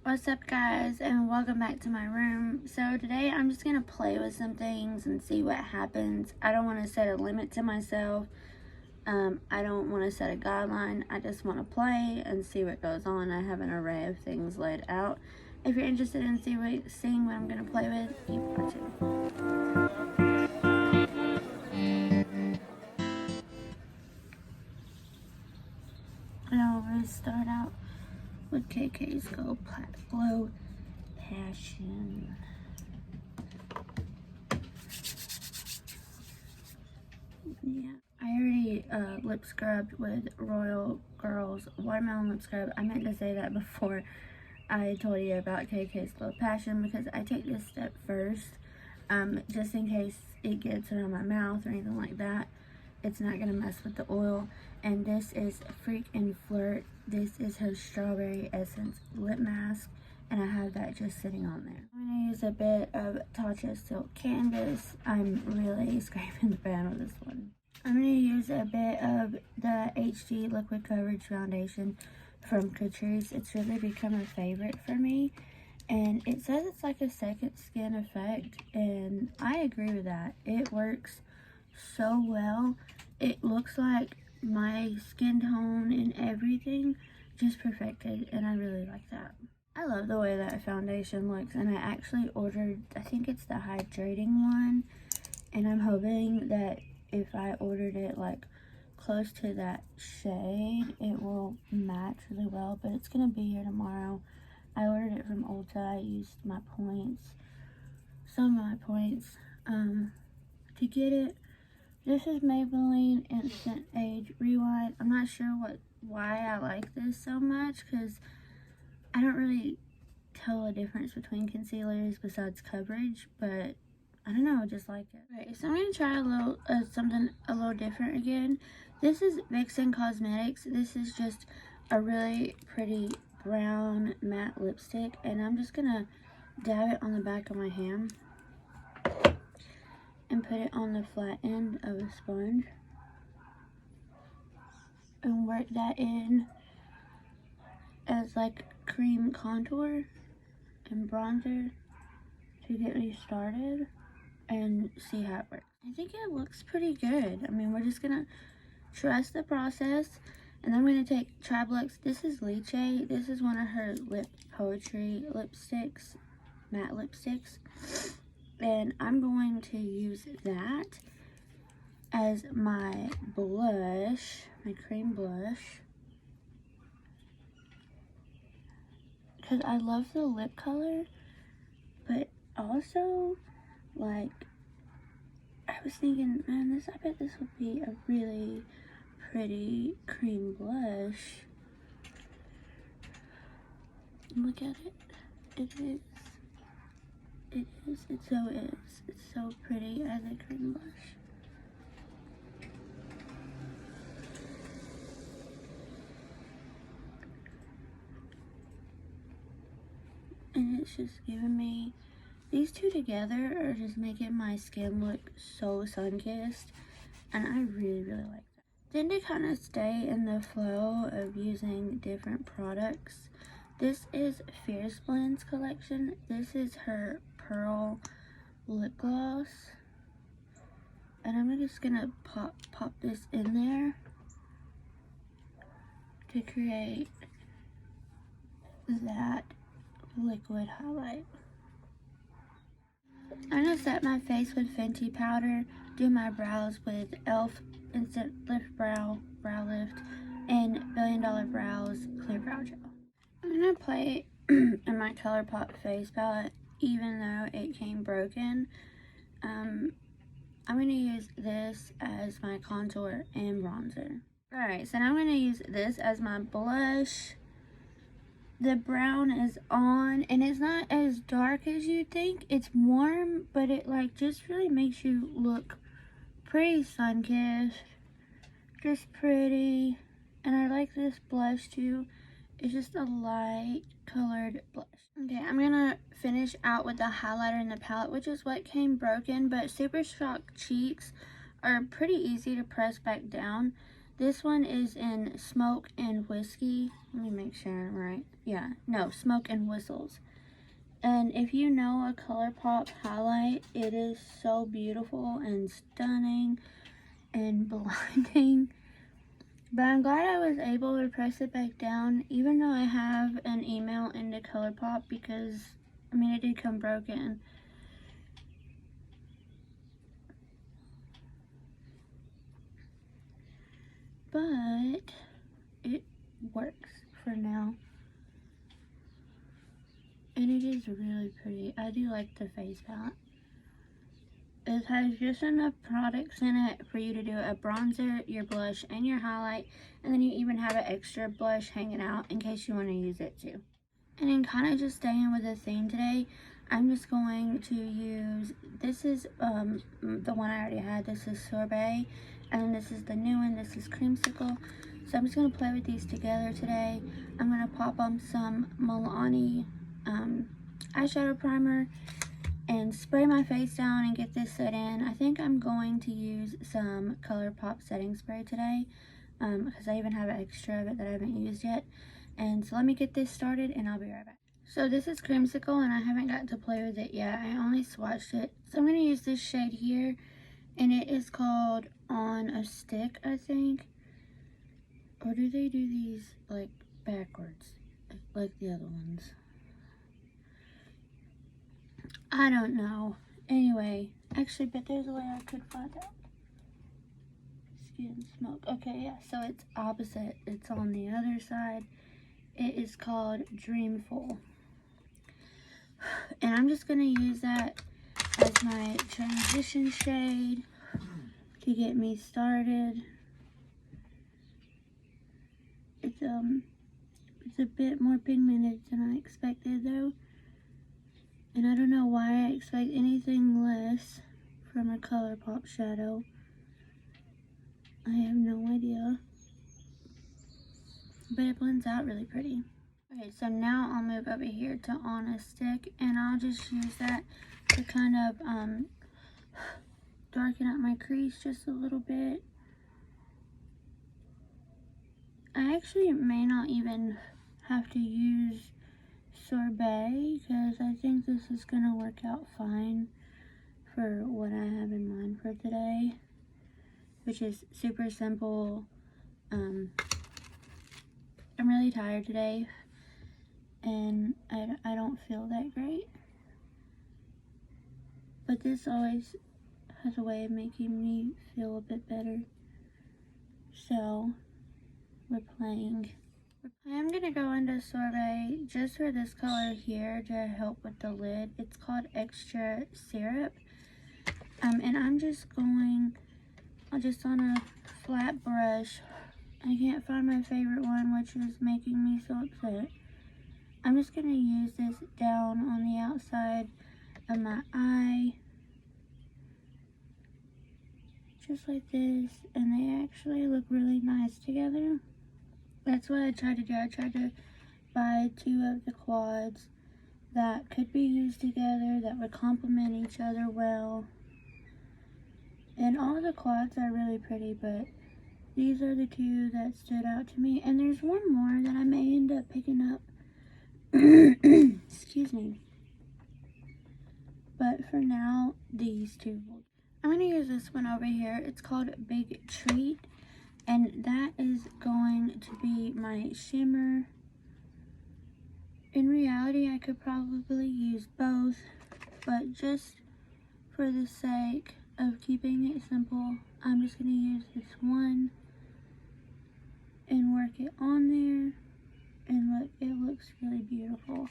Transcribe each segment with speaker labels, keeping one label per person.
Speaker 1: What's up, guys, and welcome back to my room. So today I'm just gonna play with some things and see what happens. I don't want to set a limit to myself. I don't want to set a guideline. I just want to play and see what goes on. I have an array of things laid out. If you're interested in seeing what I'm gonna play with, keep watching. I'll start out with KK's Glow Passion. Yeah, I already lip scrubbed with Royal Girls Watermelon Lip Scrub. I meant to say that before I told you about KK's Glow Passion because I take this step first, just in case it gets around my mouth or anything like that. It's not going to mess with the oil. And this is Freak and Flirt. This is her Strawberry Essence Lip Mask. And I have that just sitting on there. I'm going to use a bit of Tatcha Silk Canvas. I'm really scraping the pan with this one. I'm going to use a bit of the HD Liquid Coverage Foundation from Catrice. It's really become a favorite for me. And it says it's like a second skin effect. And I agree with that. It works so well. It looks like my skin tone and everything just perfected, and I really like that. I love the way that foundation looks, and I actually ordered, I think it's the hydrating one, and I'm hoping that if I ordered it like close to that shade, it will match really well, but it's gonna be here tomorrow. I ordered it from Ulta. I used my points, some of my points, to get it. This is Maybelline Instant Age Rewind. I'm not sure why I like this so much because I don't really tell the difference between concealers besides coverage, but I don't know, I just like it. Okay, so I'm going to try a little something a little different again. This is Vixen Cosmetics. This is just a really pretty brown matte lipstick, and I'm just going to dab it on the back of my hand and put it on the flat end of a sponge and work that in as like cream contour and bronzer to get me started and see how it works. I think it looks pretty good. I mean, we're just gonna trust the process, and then I'm gonna take Triblux. This is Lychee. This is one of her lip poetry lipsticks, matte lipsticks. And I'm going to use that as my blush, my cream blush. Because I love the lip color, but also, like, I was thinking, man, I bet this would be a really pretty cream blush. Look at it. It is. It is. It so is. It's so pretty as a cream blush. And it's just giving me, these two together are just making my skin look so sun-kissed. And I really, really like that. Then to kind of stay in the flow of using different products, this is Fierce Blends collection. This is her Pearl lip gloss, and I'm just gonna pop this in there to create that liquid highlight. I'm gonna set my face with Fenty powder, do my brows with e.l.f. Instant Lift Brow Lift, and Billion Dollar Brows Clear Brow Gel. I'm gonna play in my Colourpop face palette, even though it came broken. I'm gonna use this as my contour and bronzer. Alright, so now I'm gonna use this as my blush. The brown is on, and it's not as dark as you think. It's warm, but it like just really makes you look pretty sun-kissed. Just pretty. And I like this blush too. It's just a light colored blush. Okay, I'm gonna finish out with the highlighter in the palette, which is what came broken, but Super Shock Cheeks are pretty easy to press back down. This one is in Smoke and Whiskey. Let me make sure I'm right. Yeah, no, Smoke and Whistles. And if you know a Colourpop highlight, it is so beautiful and stunning and blinding. But I'm glad I was able to press it back down, even though I have an email into Colourpop, because, I mean, it did come broken. But it works for now. And it is really pretty. I do like the face palette. It has just enough products in it for you to do a bronzer, your blush, and your highlight. And then you even have an extra blush hanging out in case you want to use it too. And then kind of just staying with the theme today, I'm just going to use, this is the one I already had. This is Sorbet. And then this is the new one. This is Creamsicle. So I'm just going to play with these together today. I'm going to pop on some Milani eyeshadow primer and spray my face down and get this set in. I think I'm going to use some Colourpop setting spray today because I even have an extra of it that I haven't used yet. And so let me get this started and I'll be right back. So this is Creamsicle and I haven't got to play with it yet. I only swatched it. So I'm going to use this shade here and it is called On a Stick, I think. Or do they do these like backwards like the other ones? I don't know. Anyway, actually, but there's a way I could find out. Skin Smoke. Okay, yeah, so it's opposite. It's on the other side. It is called Dreamful. And I'm just going to use that as my transition shade to get me started. It's a bit more pigmented than I expected though. And I don't know why I expect anything less from a Colourpop shadow. I have no idea. But it blends out really pretty. Okay, so now I'll move over here to On a Stick. And I'll just use that to kind of darken up my crease just a little bit. I actually may not even have to use Sorbet because I think this is going to work out fine for what I have in mind for today, which is super simple. I'm really tired today and I don't feel that great, but this always has a way of making me feel a bit better. So we're playing. I'm going to go into Sorbet just for this color here to help with the lid. It's called Extra Syrup. And I'm just going just on a flat brush. I can't find my favorite one, which is making me so upset. I'm just going to use this down on the outside of my eye. Just like this. And they actually look really nice together. That's what I tried to do. I tried to buy 2 of the quads that could be used together, that would complement each other well. And all the quads are really pretty, but these are the 2 that stood out to me. And there's one more that I may end up picking up. Excuse me. But for now, these 2. I'm going to use this one over here. It's called Big Treat. And that is going to be my shimmer. In reality, I could probably use both, but just for the sake of keeping it simple, I'm just going to use this one and work it on there. And look, it looks really beautiful.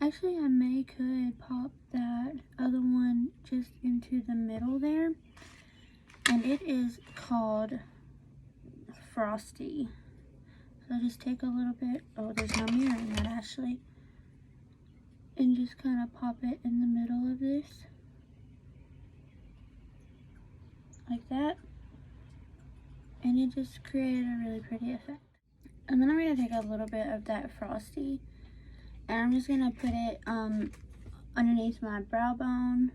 Speaker 1: Actually, I could pop that other one just into the middle there. And it is called Frosty. So just take a little bit, oh, there's no mirror in that, Ashley, and just kind of pop it in the middle of this like that, and it just created a really pretty effect. And then I'm going to take a little bit of that Frosty and I'm just going to put it underneath my brow bone.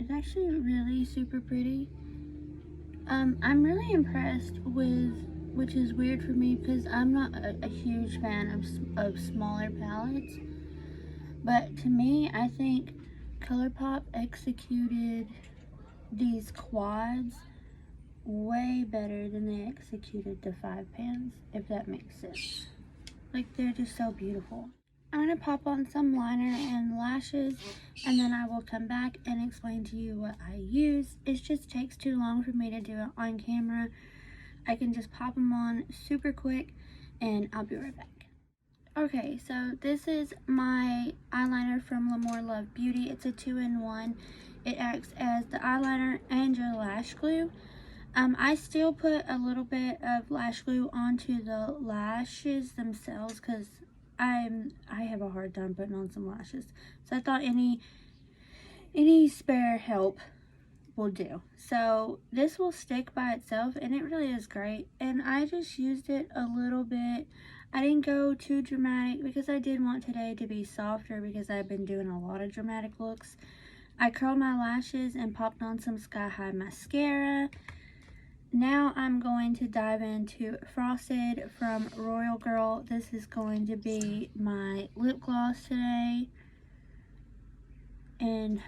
Speaker 1: It's actually really super pretty. I'm really impressed with, which is weird for me because I'm not a huge fan of smaller palettes, but to me, I think Colourpop executed these quads way better than they executed the 5 pans, if that makes sense. Like, they're just so beautiful. I'm going to pop on some liner and lashes, and then I will come back and explain to you what I use. It just takes too long for me to do it on camera. I can just pop them on super quick, and I'll be right back. Okay, so this is my eyeliner from L'Amour Love Beauty. It's a 2-in-1. It acts as the eyeliner and your lash glue. I still put a little bit of lash glue onto the lashes themselves because I have a hard time putting on some lashes. So I thought any spare help will do. So this will stick by itself, and it really is great. And I just used it a little bit. I didn't go too dramatic because I did want today to be softer because I've been doing a lot of dramatic looks. I curled my lashes and popped on some Sky High mascara. Now I'm going to dive into Frosted from Royal Girl. This is going to be my lip gloss today. And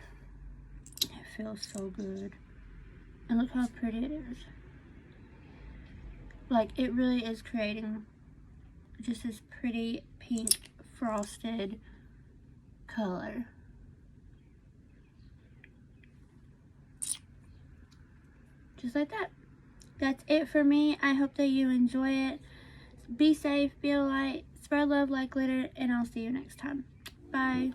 Speaker 1: it feels so good. And look how pretty it is. Like, it really is creating just this pretty pink frosted color. Just like that. That's it for me. I hope that you enjoy it. Be safe, be a light, spread love like glitter, and I'll see you next time. Bye.